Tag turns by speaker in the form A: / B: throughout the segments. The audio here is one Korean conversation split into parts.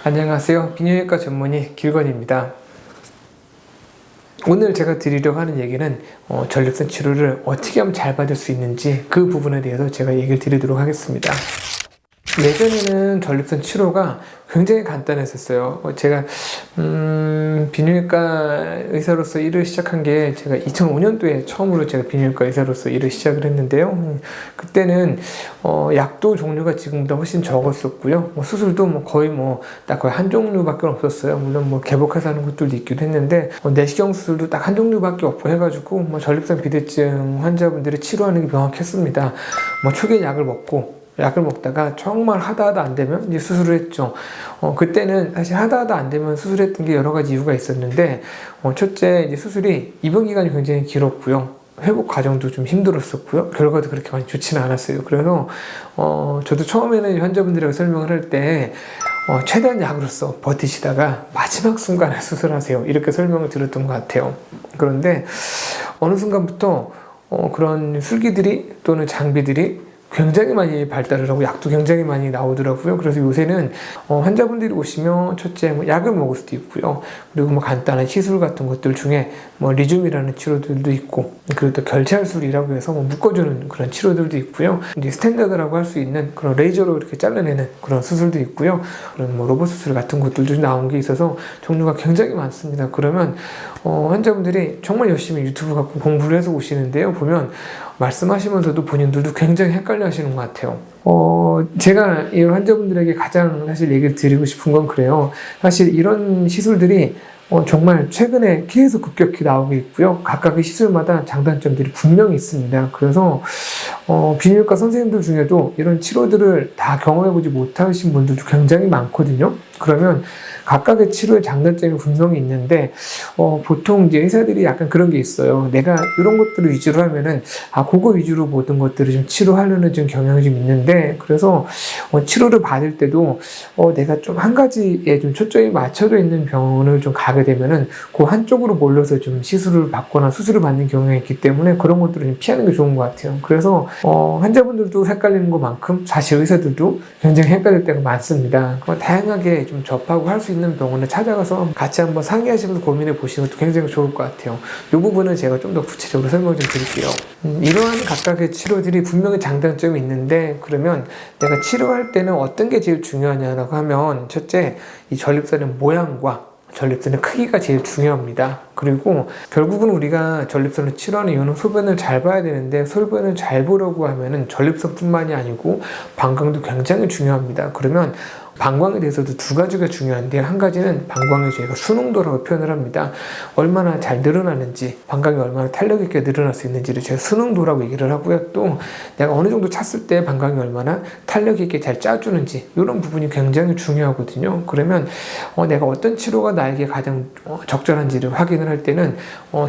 A: 안녕하세요. 비뇨기과 전문의 길건입니다. 오늘 제가 드리려고 하는 얘기는 전립선 치료를 어떻게 하면 잘 받을 수 있는지 그 부분에 대해서 제가 얘기를 드리도록 하겠습니다. 예전에는 전립선 치료가 굉장히 간단했었어요. 제가 비뇨기과 의사로서 일을 시작한 게 제가 2005년도에 처음으로 제가 비뇨기과 의사로서 일을 시작을 했는데요. 그때는 약도 종류가 지금보다 훨씬 적었었고요. 수술도 거의 딱 거의 한 종류밖에 없었어요. 물론 개복해서 하는 것들도 있기도 했는데 내시경 수술도 딱 한 종류밖에 없고 해가지고 전립선 비대증 환자분들이 치료하는 게 명확했습니다. 초기에 약을 먹다가 정말 하다 안 되면 이제 수술을 했죠. 그때는 사실 하다 안 되면 수술했던 게 여러 가지 이유가 있었는데, 첫째, 이제 수술이 입원 기간이 굉장히 길었고요. 회복 과정도 좀 힘들었었고요. 결과도 그렇게 많이 좋지는 않았어요. 그래서, 저도 처음에는 환자분들에게 설명을 할 때, 최대한 약으로서 버티시다가 마지막 순간에 수술하세요. 이렇게 설명을 드렸던 것 같아요. 그런데, 어느 순간부터, 그런 술기들이 또는 장비들이 굉장히 많이 발달을 하고 약도 굉장히 많이 나오더라고요. 그래서 요새는 환자분들이 오시면 첫째 약을 먹을 수도 있고요. 그리고 간단한 시술 같은 것들 중에 리줌이라는 치료들도 있고, 그리고 또 결찰술이라고 해서 묶어주는 그런 치료들도 있고요. 이제 스탠다드라고 할 수 있는 그런 레이저로 이렇게 잘라내는 그런 수술도 있고요. 그런 로봇 수술 같은 것들도 나온 게 있어서 종류가 굉장히 많습니다. 그러면 환자분들이 정말 열심히 유튜브 갖고 공부를 해서 오시는데요. 보면 말씀하시면서도 본인들도 굉장히 헷갈려 하시는 것 같아요. 제가 이 환자분들에게 가장 사실 얘기를 드리고 싶은 건 그래요. 사실 이런 시술들이 정말 최근에 계속 급격히 나오고 있고요. 각각의 시술마다 장단점들이 분명히 있습니다. 그래서 비뇨기과 선생님들 중에도 이런 치료들을 다 경험해보지 못하신 분들도 굉장히 많거든요. 그러면 각각의 치료의 장단점이 분명히 있는데 보통 이제 의사들이 약간 그런 게 있어요. 내가 이런 것들을 위주로 하면은 그거 위주로 모든 것들을 좀 치료하려는 좀 경향이 좀 있는데, 그래서 치료를 받을 때도 내가 좀 한 가지에 좀 초점이 맞춰져 있는 병원을 좀 가게 되면은 그 한쪽으로 몰려서 좀 시술을 받거나 수술을 받는 경향이 있기 때문에 그런 것들을 좀 피하는 게 좋은 것 같아요. 그래서 환자분들도 헷갈리는 것만큼 사실 의사들도 굉장히 헷갈릴 때가 많습니다. 다양하게 좀 접하고 할 수 있는 병원에 찾아가서 같이 한번 상의하시면서 고민해 보시는 것도 굉장히 좋을 것 같아요. 이 부분은 제가 좀 더 구체적으로 설명 좀 드릴게요. 이러한 각각의 치료들이 분명히 장단점이 있는데, 그러면 내가 치료할 때는 어떤 게 제일 중요하냐고 하면, 첫째, 이 전립선의 모양과 전립선의 크기가 제일 중요합니다. 그리고 결국은 우리가 전립선을 치료하는 이유는 소변을 잘 봐야 되는데, 소변을 잘 보려고 하면은 전립선뿐만이 아니고 방광도 굉장히 중요합니다. 그러면 방광에 대해서도 두 가지가 중요한데, 한 가지는 방광의 저희가 수능도라고 표현을 합니다. 얼마나 잘 늘어나는지, 방광이 얼마나 탄력 있게 늘어날 수 있는지를 제가 수능도라고 얘기를 하고요. 또 내가 어느 정도 찼을 때 방광이 얼마나 탄력 있게 잘 짜주는지, 이런 부분이 굉장히 중요하거든요. 그러면 내가 어떤 치료가 나에게 가장 적절한지를 확인을 할 때는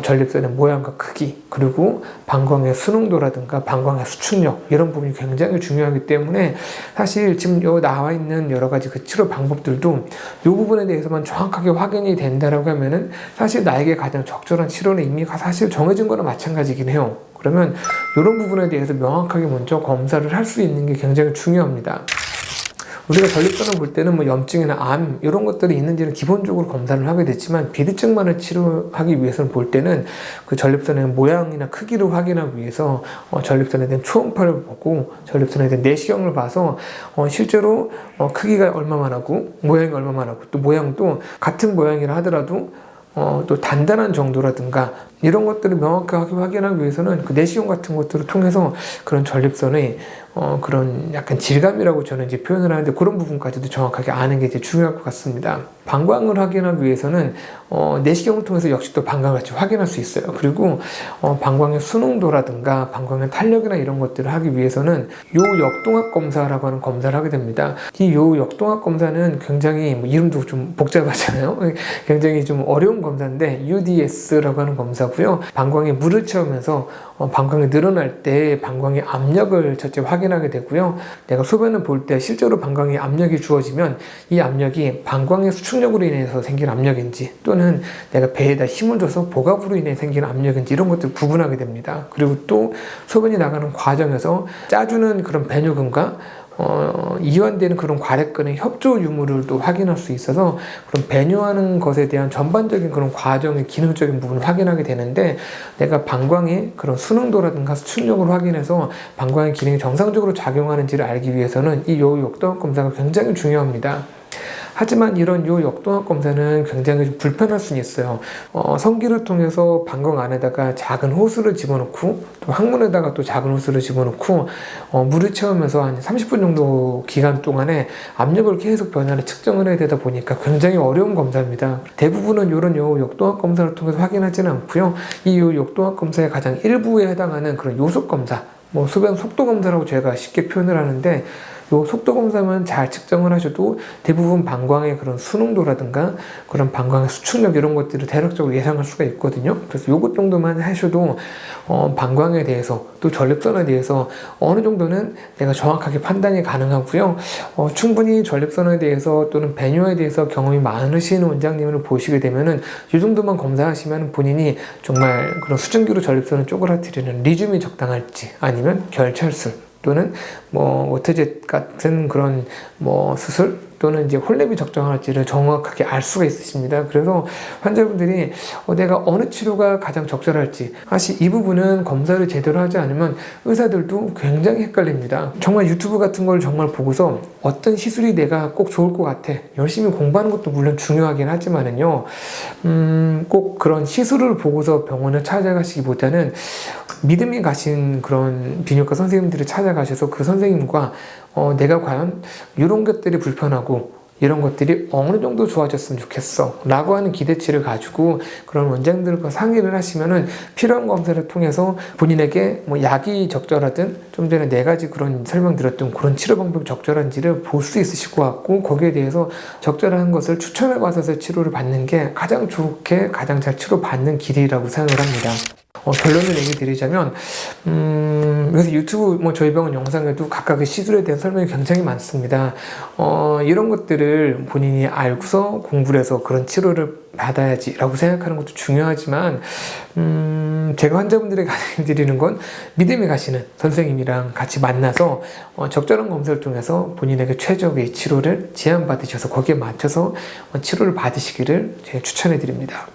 A: 전립선의 모양과 크기, 그리고 방광의 수능도라든가 방광의 수축력, 이런 부분이 굉장히 중요하기 때문에 사실 지금 나와 있는 여러 가지 그 치료 방법들도 이 부분에 대해서만 정확하게 확인이 된다라고 하면은 사실 나에게 가장 적절한 치료는 이미 사실 정해진 거나 마찬가지긴 해요. 그러면 이런 부분에 대해서 명확하게 먼저 검사를 할 수 있는 게 굉장히 중요합니다. 우리가 전립선을 볼 때는 염증이나 암 이런 것들이 있는지는 기본적으로 검사를 하게 되지만, 비대증만을 치료하기 위해서는 볼 때는 그 전립선의 모양이나 크기를 확인하기 위해서 전립선에 대한 초음파를 보고 전립선에 대한 내시경을 봐서 실제로 크기가 얼마만 하고 모양이 얼마만 하고, 또 모양도 같은 모양이라 하더라도 또 단단한 정도라든가 이런 것들을 명확하게 확인하기 위해서는 그 내시경 같은 것들을 통해서 그런 전립선의 그런 약간 질감이라고 저는 이제 표현을 하는데, 그런 부분까지도 정확하게 아는 게 이제 중요할 것 같습니다. 방광을 확인하기 위해서는 내시경을 통해서 역시 또 방광을 같이 확인할 수 있어요. 그리고 방광의 수능도라든가 방광의 탄력이나 이런 것들을 하기 위해서는 요역동학 검사라고 하는 검사를 하게 됩니다. 이 요역동학 검사는 굉장히 이름도 좀 복잡하잖아요. 굉장히 좀 어려운 검사인데 UDS라고 하는 검사고요. 방광에 물을 채우면서 방광이 늘어날 때 방광의 압력을 첫째 확인하게 되고요. 내가 소변을 볼 때 실제로 방광에 압력이 주어지면 이 압력이 방광의 수축력으로 인해서 생긴 압력인지, 또는 내가 배에다 힘을 줘서 복압으로 인해 생긴 압력인지, 이런 것들을 구분하게 됩니다. 그리고 또 소변이 나가는 과정에서 짜주는 그런 배뇨근과 이완되는 그런 괄약근의 협조 유무를 또 확인할 수 있어서 그런 배뇨하는 것에 대한 전반적인 그런 과정의 기능적인 부분을 확인하게 되는데, 내가 방광의 그런 순응도라든가 수축력을 확인해서 방광의 기능이 정상적으로 작용하는지를 알기 위해서는 이 요 역동학 검사가 굉장히 중요합니다. 하지만 이런 요 역동학 검사는 굉장히 좀 불편할 수는 있어요. 성기를 통해서 방광 안에다가 작은 호스를 집어넣고 또 항문에다가 또 작은 호스를 집어넣고 물을 채우면서 한 30분 정도 기간 동안에 압력을 계속 변화를 측정을 해야 되다 보니까 굉장히 어려운 검사입니다. 대부분은 이런 요 역동학 검사를 통해서 확인하지는 않고요. 이 요 역동학 검사의 가장 일부에 해당하는 그런 요속 검사, 소변 속도 검사라고 제가 쉽게 표현을 하는데, 요 속도 검사만 잘 측정을 하셔도 대부분 방광의 그런 순응도라든가 그런 방광의 수축력 이런 것들을 대략적으로 예상할 수가 있거든요. 그래서 요것 정도만 하셔도 방광에 대해서 또 전립선에 대해서 어느 정도는 내가 정확하게 판단이 가능하고요. 충분히 전립선에 대해서 또는 배뇨에 대해서 경험이 많으신 원장님을 보시게 되면은 이 정도만 검사하시면 본인이 정말 그런 수증기로 전립선을 쪼그라뜨리는 리튬이 적당할지, 아니면 결찰술 또는 워터젯 같은 그런 수술 또는 이제 홀랩이 적정할지를 정확하게 알 수가 있으십니다. 그래서 환자분들이 내가 어느 치료가 가장 적절할지, 사실 이 부분은 검사를 제대로 하지 않으면 의사들도 굉장히 헷갈립니다. 정말 유튜브 같은 걸 정말 보고서 어떤 시술이 내가 꼭 좋을 것 같아, 열심히 공부하는 것도 물론 중요하긴 하지만은요, 꼭 그런 시술을 보고서 병원을 찾아가시기보다는 믿음이 가신 그런 비뇨기과 선생님들을 찾아가셔서 그 선생님과 내가 과연 이런 것들이 불편하고 이런 것들이 어느 정도 좋아졌으면 좋겠어 라고 하는 기대치를 가지고 그런 원장들과 상의를 하시면은 필요한 검사를 통해서 본인에게 약이 적절하든 좀 전에 4가지 그런 설명드렸던 그런 치료 방법이 적절한지를 볼 수 있으실 것 같고, 거기에 대해서 적절한 것을 추천을 받아서 치료를 받는 게 가장 좋게 가장 잘 치료받는 길이라고 생각을 합니다. 결론을 얘기 드리자면, 그래서 유튜브 저희 병원 영상에도 각각의 시술에 대한 설명이 굉장히 많습니다. 이런 것들을 본인이 알고서 공부를 해서 그런 치료를 받아야지 라고 생각하는 것도 중요하지만, 제가 환자분들에게 드리는 건 믿음이 가시는 선생님이랑 같이 만나서 적절한 검사를 통해서 본인에게 최적의 치료를 제안받으셔서 거기에 맞춰서 치료를 받으시기를 제가 추천해 드립니다.